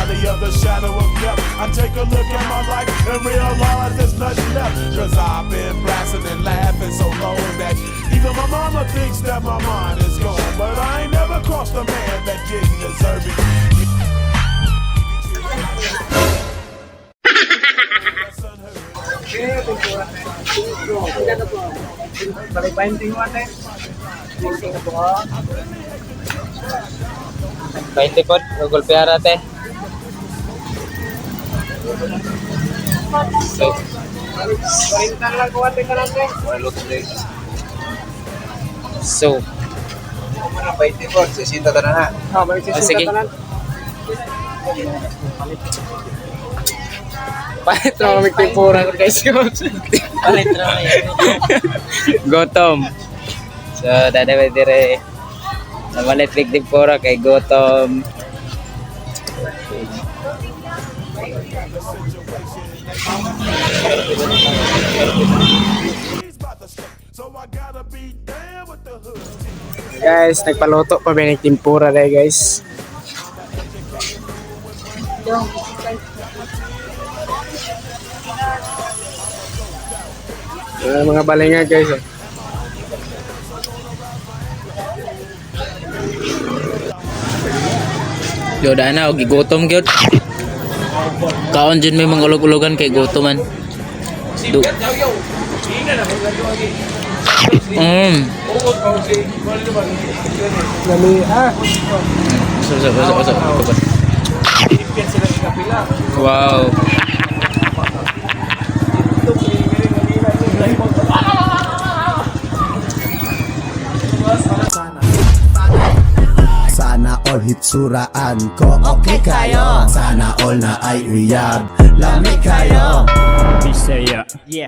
valley of the shadow of death, I take a look at my life and realize there's nothing left. Cause I've been blasting and laughing so long that even my mama thinks that my mind is gone. But I ain't never crossed a man that didn't deserve it. Balik 20 mo ate. 20 na po. 20 po, Google Piara te. Parintan lang ko ate karante. So, 20 po, 60 na na. Balik sige. Palit na kami tempora ko guys. palit na yan. Gotom. So, dadawin dire. Namalit big Tempora kay Gotom. Guys, nagpaluto pa ba ng tempura dahil guys. Mga balinga guys. Yo na og gigutom gyud. Kaon jud may mga ulog-ulogan kay gutoman. Du. Nami So. Wow. Sana all hitsuraan ko okay kayo. Sana all na ay uyab lami kayo. Bisaya. Yeah.